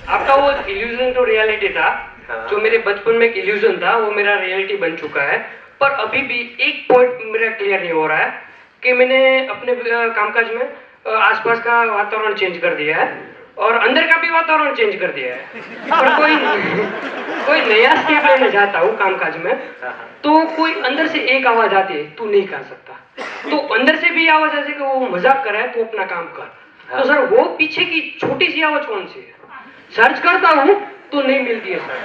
आपका वो इल्यूजन तो रियलिटी था। हाँ। जो मेरे बचपन में एक इल्यूजन था वो मेरा रियलिटी बन चुका है। पर अभी भी एक पॉइंट मेरा क्लियर नहीं हो रहा है कि मैंने अपने कामकाज में आसपास का वातावरण चेंज कर दिया है और अंदर का भी वातावरण चेंज कर दिया है। पर कोई नया स्टेप लेने जाता हूँ कामकाज में तो कोई अंदर से एक आवाज आती है, तू नहीं कर सकता। तो अंदर से भी आवाज ऐसे कि वो मजाक कर रहा है, तू अपना काम कर। तो सर वो पीछे की छोटी सी आवाज कौन सी है? सर्च करता हूँ तो नहीं मिलती है सर।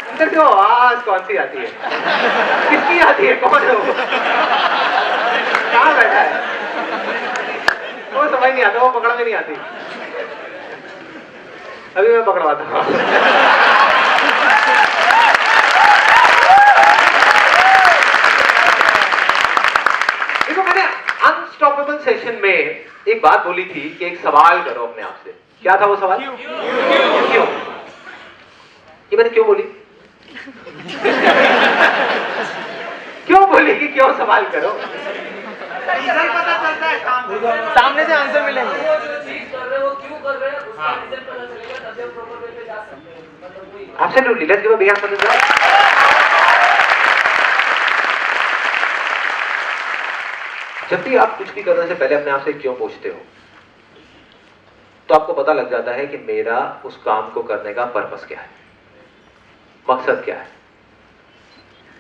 अंदर जो आवाज कौन सी आती है, किसकी आती है, कौन है वो, कहाँ बैठा है, वो समझ नहीं आता, वो पकड़ में नहीं आती। अभी मैं पकड़वाता हूँ। देखो मैंने अनस्टॉपेबल सेशन में एक बात बोली थी कि एक सवाल करो अपने आप से। क्या था वो सवाल? क्यों? ये मैंने क्यों बोली? क्यों बोली कि क्यों सवाल करो? रीजन पता चलता है सामने से आंसर मिलेंगे। वो जो चीज कर रहे हो वो क्यों कर रहे हैं उसका रीजन पता चलेगा तभी हम प्रॉपर वे पे जा सकते हैं। मतलब वही absolutely, let's give a big hand for this. जब भी आप कुछ भी करने से पहले अपने आप से क्यों पूछते हो तो आपको पता लग जाता है कि मेरा उस काम को करने का पर्पस क्या है, मकसद क्या है।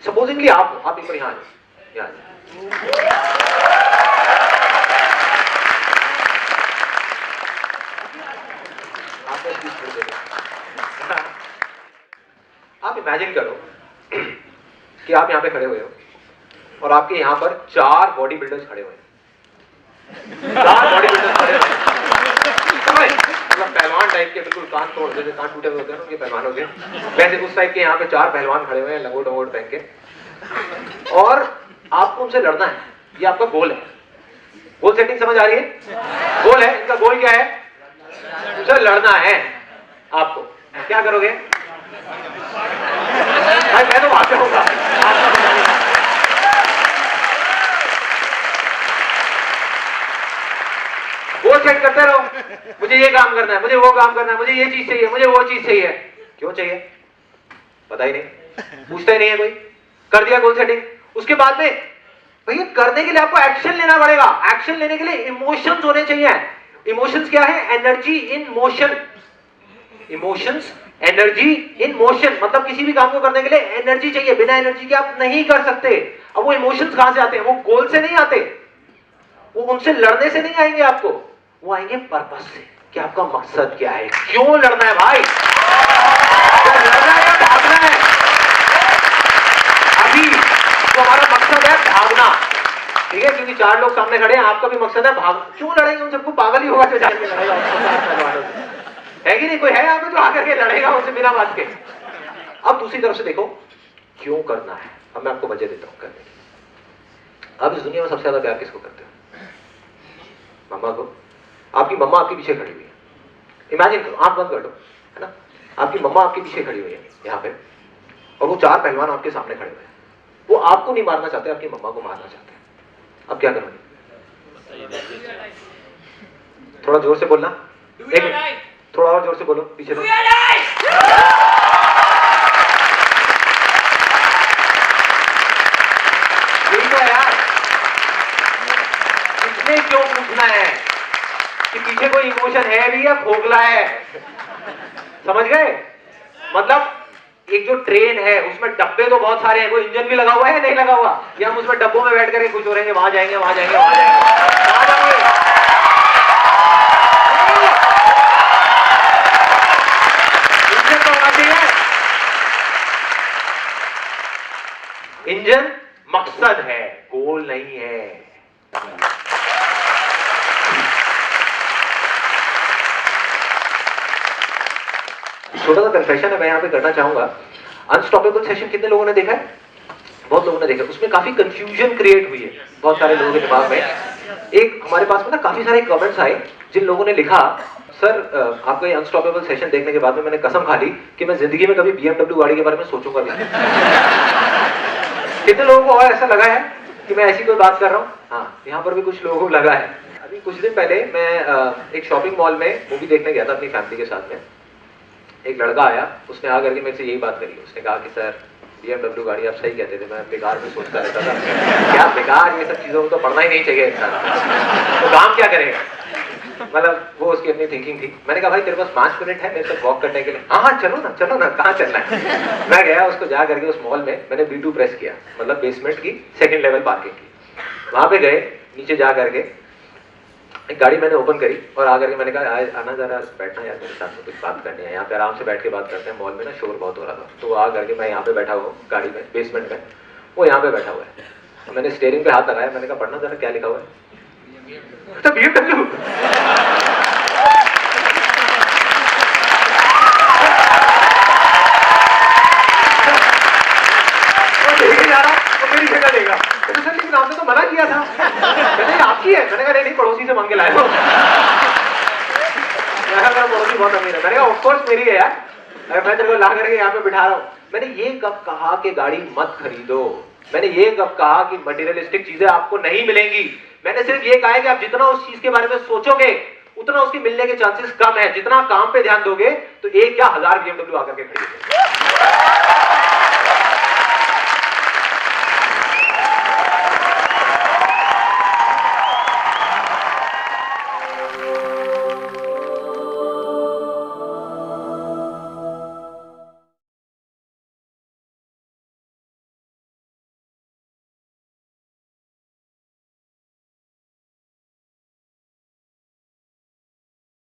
सपोजिंगली आप एक बार यहां आ जाओ। आप इमेजिन करो कि आप यहां पे खड़े हुए हो और आपके यहां पर 4 बॉडी बिल्डर्स खड़े हुए हैं। 4 बॉडी बिल्डर्स खड़े हुए हैं, मतलब पहलवान टाइप के, बिल्कुल कान तोड़, जैसे कान टूटे हुए होते हैं ना उनके पहलवान हो गए, वैसे उस टाइप के यहाँ पे 4 पहलवान खड़े हुए हैं लंगोट वंगोट पहन के, और आपको उनसे लड़ना है। ये आपका गोल है। गोल सेटिंग समझ आ रही है? गोल है, इनका गोल क्या है? उनसे लड़ना है आपको। क्या करोगे भाई? मैं तो वहां पे होगा। गोल सेट करते रहो, मुझे ये काम करना है, मुझे वो काम करना है, मुझे ये चीज चाहिए, मुझे वो चीज चाहिए। क्यों चाहिए पता ही नहीं, पूछता ही नहीं है कोई। कर दिया गोल सेटिंग, उसके बाद में भैया करने के लिए आपको एक्शन लेना पड़ेगा। एक्शन लेने के लिए इमोशंस होने चाहिए। इमोशंस क्या है? Energy in motion. Emotions, energy in motion, मतलब किसी भी काम को करने के लिए एनर्जी चाहिए। बिना एनर्जी के आप नहीं कर सकते। अब वो इमोशंस कहां से आते हैं? वो गोल से नहीं आते, वो उनसे लड़ने से नहीं आएंगे आपको, वो आएंगे पर्पस से कि आपका मकसद क्या है, क्यों लड़ना है भाई, क्या लड़ना है या भागना है। अभी तो हमारा मकसद है भागना, ठीक है, क्योंकि 4 लोग सामने खड़े हैं, आपका भी मकसद है भाग। क्यों लड़ेंगे? उन सबको पागल ही होगा जो जाके लड़ेगा, है कि नहीं? कोई है यहाँ पे जो आकर के लड़ेगा उनसे बिना बात के? अब दूसरी तरफ से देखो, क्यों करना है। अब मैं आपको वजह देता हूँ करने की। अब इस दुनिया में सबसे ज्यादा प्यार किसको करते हो? मम्मा को। आपकी मम्मा आपके पीछे खड़ी हुई है। इमेजिन करो, आंख बंद कर दो, है ना, आपकी मम्मा आपके पीछे खड़ी हुई है यहाँ पे, और वो 4 पहलवान आपके सामने खड़े हुए हैं। वो आपको नहीं मारना चाहते, आपकी मम्मा को मारना चाहते हैं। अब क्या करोगे? थोड़ा जोर से बोलना, एक थोड़ा और जोर से बोलो पीछे से। यही तो है यार, इसमें क्यों पूछना है कि पीछे कोई इमोशन है भी या खोखला है? समझ गए? मतलब एक जो ट्रेन है उसमें डब्बे तो बहुत सारे हैं, कोई इंजन भी लगा हुआ है नहीं लगा हुआ? या हम उसमें डब्बों में बैठ करके खुश हो रहे हैं, वहां जाएंगे वहां जाएंगे वहां जाएंगे, कहां जाएंगे? इंजन तो होना चाहिए। इंजन मकसद है, गोल नहीं है। छोटा सा कन्फेशन है मैं यहाँ पे करना चाहूंगा। अनस्टॉपेबल सेशन कितने लोगों ने देखा है? बहुत लोगों ने देखा। उसमें काफी कंफ्यूजन क्रिएट हुई है बहुत सारे लोगों के दिमाग में। एक हमारे पास में ना काफी सारे कमेंट्स आए जिन लोगों ने लिखा, सर आपका ये अनस्टॉपेबल सेशन देखने के बाद में मैंने कसम खा ली कि मैं जिंदगी में कभी BMW गाड़ी के बारे में सोचूंगा भी नहीं। कितने लोगों को और ऐसा लगा है? कि मैं ऐसी कोई बात कर रहा हूँ? हाँ, यहाँ पर भी कुछ लोगों को लगा है। अभी कुछ दिन पहले मैं एक शॉपिंग मॉल में मूवी देखने गया था अपनी फैमिली के साथ में। एक लड़का आया, उसने आ करके मेरे से यही बात करी। उसने कहा कि सर BMW गाड़ी, आप सही कहते थे, मैं बेकार में सोचता रहता था क्या बेकार ये सब चीज़ों को तो पढ़ना ही नहीं चाहिए इंसान, तो काम क्या करेगा। मतलब वो उसकी अपनी थिंकिंग थी। मैंने कहा भाई तेरे पास 5 मिनट है मेरे साथ वॉक करने के लिए? हाँ चलो ना, कहाँ चलना है। मैं गया, उसको जा करके उस मॉल में मैंने B2 प्रेस किया, मतलब बेसमेंट की 2nd लेवल पार्किंग की। वहाँ पे गए, नीचे जा करके एक गाड़ी मैंने ओपन करी और आकर के मैंने कहा आना जरा बैठना यार, मेरे साथ में कुछ बात करनी है, यहाँ पे आराम से बैठ के बात करते हैं। मॉल में ना शोर बहुत हो रहा था, तो आ करके मैं यहाँ पे बैठा हुआ गाड़ी में बेसमेंट में, वो यहाँ पे बैठा हुआ है। तो मैंने स्टीयरिंग पे हाथ लगाया, मैंने कहा पढ़ना जरा क्या लिखा हुआ है। तो BMW। मेरी जगह देगा तो सर, लेकिन आपने तो मना किया था। मैंने आपकी है, मैंने कहा नहीं पड़ोसी से मांग के लाए हो। मेरा पड़ोसी बहुत अमीर है। मैंने कहा ऑफ कोर्स मेरी है यार, अगर मैं तेरे को ला करके यहाँ पे बिठा रहा हूँ। मैंने ये कब कहा कि गाड़ी मत खरीदो, मैंने ये कब कहा कि मटेरियलिस्टिक चीजें आपको नहीं मिलेंगी। मैंने सिर्फ ये कहा है कि आप जितना उस चीज के बारे में सोचोगे उतना उसके मिलने के चांसेस कम है। जितना काम पे ध्यान दोगे तो 1 या 1000 BMW आकर के खरीदोगे।